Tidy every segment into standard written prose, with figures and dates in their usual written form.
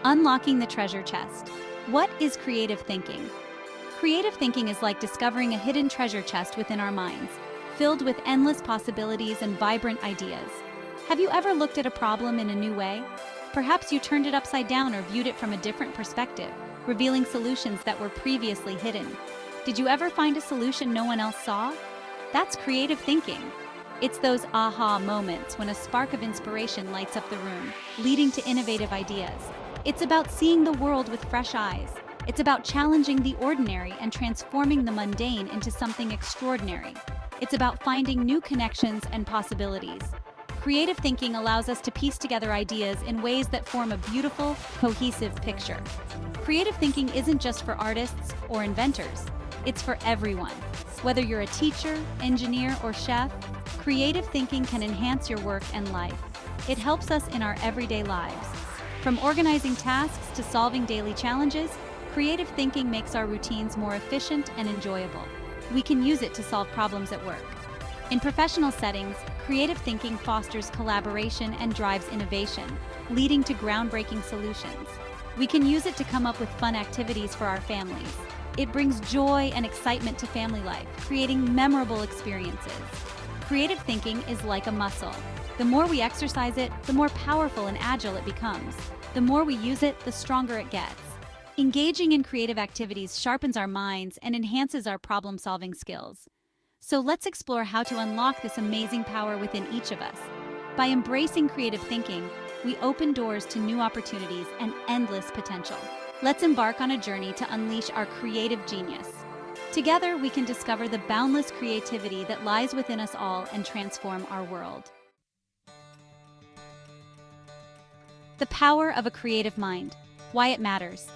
Unlocking the treasure chest. What is creative thinking? Creative thinking is like discovering a hidden treasure chest within our minds, filled with endless possibilities and vibrant ideas. Have you ever looked at a problem in a new way? Perhaps you turned it upside down or viewed it from a different perspective, revealing solutions that were previously hidden. Did you ever find a solution no one else saw? That's creative thinking. It's those aha moments when a spark of inspiration lights up the room, leading to innovative ideas. It's about seeing the world with fresh eyes. It's about challenging the ordinary and transforming the mundane into something extraordinary. It's about finding new connections and possibilities. Creative thinking allows us to piece together ideas in ways that form a beautiful, cohesive picture. Creative thinking isn't just for artists or inventors. It's for everyone. Whether you're a teacher, engineer, or chef, creative thinking can enhance your work and life. It helps us in our everyday lives. From organizing tasks to solving daily challenges, creative thinking makes our routines more efficient and enjoyable. We can use it to solve problems at work. In professional settings, creative thinking fosters collaboration and drives innovation, leading to groundbreaking solutions. We can use it to come up with fun activities for our families. It brings joy and excitement to family life, creating memorable experiences. Creative thinking is like a muscle. The more we exercise it, the more powerful and agile it becomes. The more we use it, the stronger it gets. Engaging in creative activities sharpens our minds and enhances our problem-solving skills. So let's explore how to unlock this amazing power within each of us. By embracing creative thinking, we open doors to new opportunities and endless potential. Let's embark on a journey to unleash our creative genius. Together, we can discover the boundless creativity that lies within us all and transform our world. The power of a creative mind. Why it matters.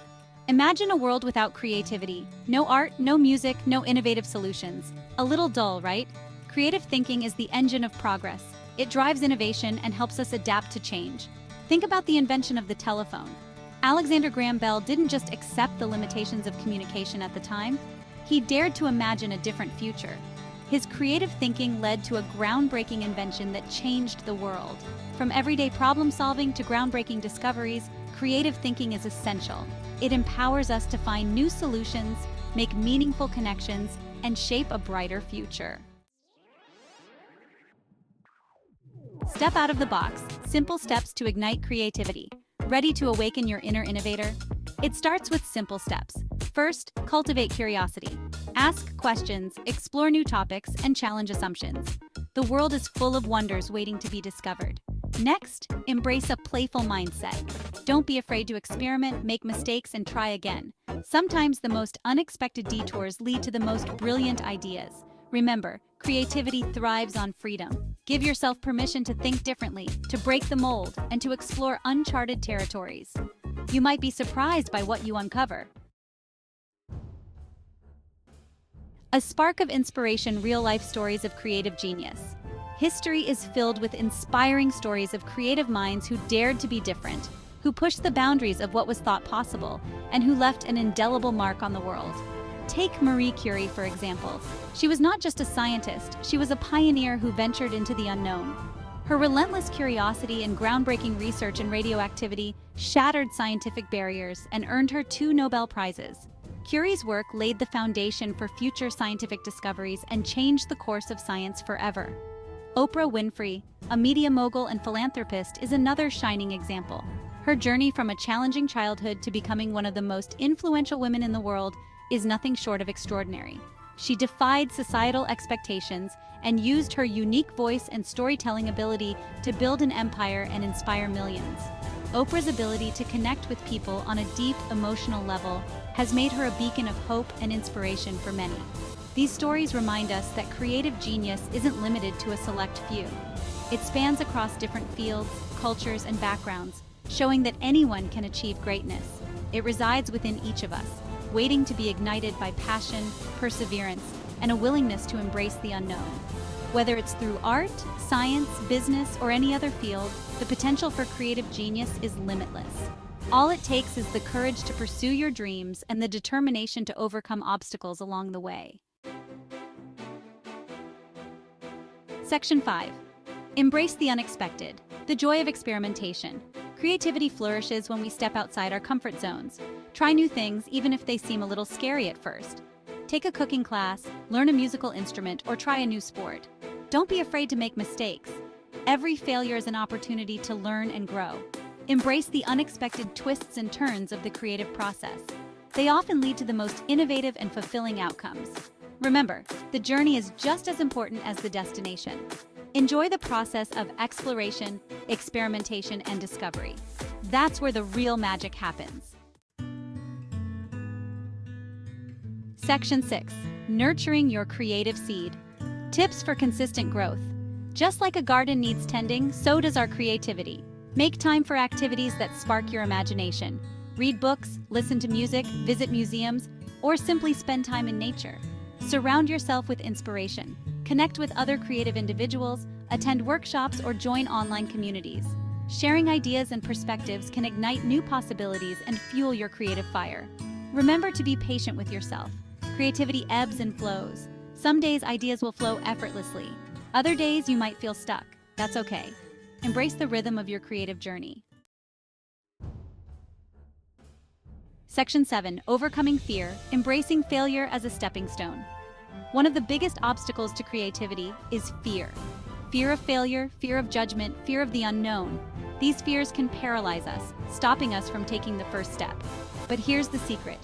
Imagine a world without creativity. No art, no music, no innovative solutions. A little dull, right? Creative thinking is the engine of progress. It drives innovation and helps us adapt to change. Think about the invention of the telephone. Alexander Graham Bell didn't just accept the limitations of communication at the time, he dared to imagine a different future. His creative thinking led to a groundbreaking invention that changed the world. From everyday problem solving to groundbreaking discoveries, creative thinking is essential. It empowers us to find new solutions, make meaningful connections, and shape a brighter future. Step out of the box. Simple steps to ignite creativity. Ready to awaken your inner innovator? It starts with simple steps. First, cultivate curiosity. Ask questions, explore new topics, and challenge assumptions. The world is full of wonders waiting to be discovered. Next, embrace a playful mindset. Don't be afraid to experiment, make mistakes, and try again. Sometimes the most unexpected detours lead to the most brilliant ideas. Remember, creativity thrives on freedom. Give yourself permission to think differently, to break the mold, and to explore uncharted territories. You might be surprised by what you uncover. A spark of inspiration, real-life stories of creative genius. History is filled with inspiring stories of creative minds who dared to be different, who pushed the boundaries of what was thought possible, and who left an indelible mark on the world. Take Marie Curie, for example. She was not just a scientist, she was a pioneer who ventured into the unknown. Her relentless curiosity and groundbreaking research in radioactivity shattered scientific barriers and earned her 2 Nobel Prizes. Curie's work laid the foundation for future scientific discoveries and changed the course of science forever. Oprah Winfrey, a media mogul and philanthropist, is another shining example. Her journey from a challenging childhood to becoming one of the most influential women in the world is nothing short of extraordinary. She defied societal expectations and used her unique voice and storytelling ability to build an empire and inspire millions. Oprah's ability to connect with people on a deep emotional level has made her a beacon of hope and inspiration for many. These stories remind us that creative genius isn't limited to a select few. It spans across different fields, cultures, and backgrounds, showing that anyone can achieve greatness. It resides within each of us, waiting to be ignited by passion, perseverance, and a willingness to embrace the unknown. Whether it's through art, science, business, or any other field, the potential for creative genius is limitless. All it takes is the courage to pursue your dreams and the determination to overcome obstacles along the way. Section 5. Embrace the unexpected. The joy of experimentation. Creativity flourishes when we step outside our comfort zones. Try new things even if they seem a little scary at first. Take a cooking class, learn a musical instrument, or try a new sport. Don't be afraid to make mistakes. Every failure is an opportunity to learn and grow. Embrace the unexpected twists and turns of the creative process. They often lead to the most innovative and fulfilling outcomes. Remember, the journey is just as important as the destination. Enjoy the process of exploration, experimentation, and discovery. That's where the real magic happens. Section 6. Nurturing your creative seed. Tips for consistent growth. Just like a garden needs tending, so does our creativity. Make time for activities that spark your imagination. Read books, listen to music, visit museums, or simply spend time in nature. Surround yourself with inspiration. Connect with other creative individuals, attend workshops, or join online communities. Sharing ideas and perspectives can ignite new possibilities and fuel your creative fire. Remember to be patient with yourself. Creativity ebbs and flows. Some days ideas will flow effortlessly. Other days you might feel stuck. That's okay. Embrace the rhythm of your creative journey. Section 7. Overcoming fear, embracing failure as a stepping stone. One of the biggest obstacles to creativity is fear. Fear of failure, fear of judgment, fear of the unknown. These fears can paralyze us, stopping us from taking the first step. But here's the secret.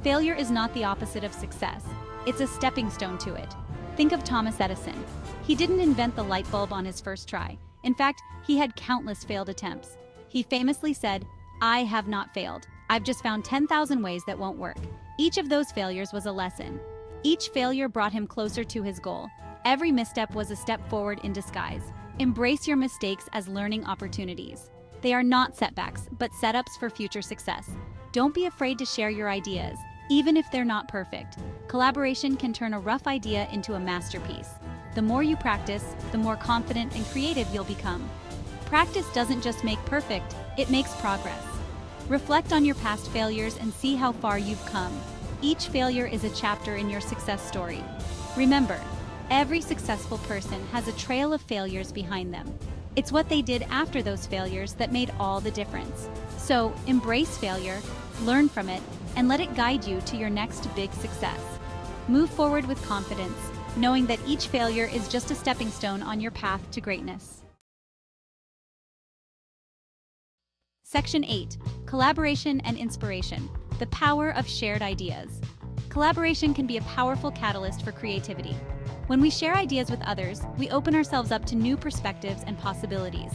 Failure is not the opposite of success. It's a stepping stone to it. Think of Thomas Edison. He didn't invent the light bulb on his first try. In fact, he had countless failed attempts. He famously said, "I have not failed. I've just found 10,000 ways that won't work." Each of those failures was a lesson. Each failure brought him closer to his goal. Every misstep was a step forward in disguise. Embrace your mistakes as learning opportunities. They are not setbacks, but setups for future success. Don't be afraid to share your ideas, even if they're not perfect. Collaboration can turn a rough idea into a masterpiece. The more you practice, the more confident and creative you'll become. Practice doesn't just make perfect, it makes progress. Reflect on your past failures and see how far you've come. Each failure is a chapter in your success story. Remember, every successful person has a trail of failures behind them. It's what they did after those failures that made all the difference. So, embrace failure, learn from it, and let it guide you to your next big success. Move forward with confidence, knowing that each failure is just a stepping stone on your path to greatness. Section 8. Collaboration and inspiration. The power of shared ideas. Collaboration can be a powerful catalyst for creativity. When we share ideas with others, we open ourselves up to new perspectives and possibilities.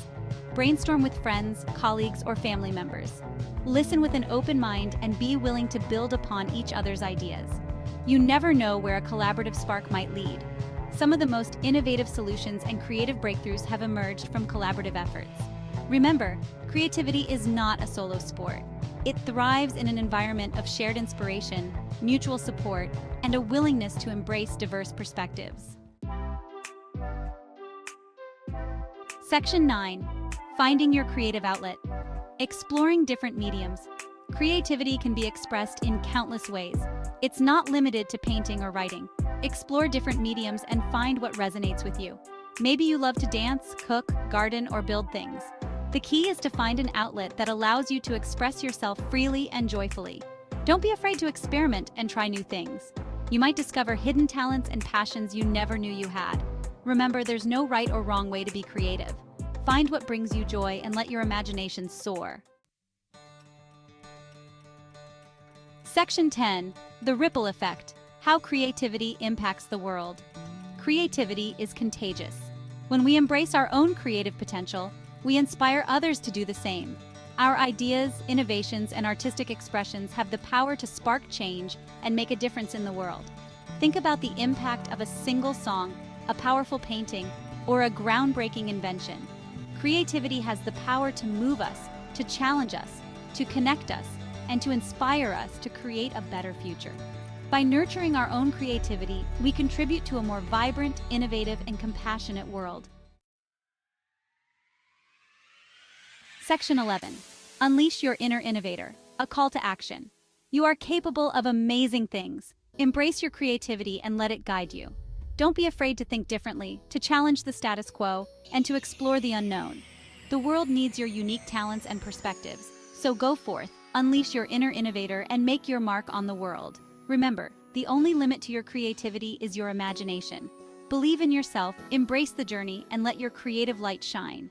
Brainstorm with friends, colleagues, or family members. Listen with an open mind and be willing to build upon each other's ideas. You never know where a collaborative spark might lead. Some of the most innovative solutions and creative breakthroughs have emerged from collaborative efforts. Remember, creativity is not a solo sport. It thrives in an environment of shared inspiration, mutual support, and a willingness to embrace diverse perspectives. Section 9. Finding your creative outlet. Exploring different mediums. Creativity can be expressed in countless ways. It's not limited to painting or writing. Explore different mediums and find what resonates with you. Maybe you love to dance, cook, garden, or build things. The key is to find an outlet that allows you to express yourself freely and joyfully. Don't be afraid to experiment and try new things. You might discover hidden talents and passions you never knew you had. Remember, there's no right or wrong way to be creative. Find what brings you joy and let your imagination soar. Section 10. The ripple effect. How creativity impacts the world. Creativity is contagious. When we embrace our own creative potential, we inspire others to do the same. Our ideas, innovations, and artistic expressions have the power to spark change and make a difference in the world. Think about the impact of a single song, a powerful painting, or a groundbreaking invention. Creativity has the power to move us, to challenge us, to connect us, and to inspire us to create a better future. By nurturing our own creativity, we contribute to a more vibrant, innovative, and compassionate world. Section 11. Unleash your inner innovator. A call to action. You are capable of amazing things. Embrace your creativity and let it guide you. Don't be afraid to think differently, to challenge the status quo, and to explore the unknown. The world needs your unique talents and perspectives, so go forth, unleash your inner innovator, and make your mark on the world. Remember, the only limit to your creativity is your imagination. Believe in yourself, embrace the journey, and let your creative light shine.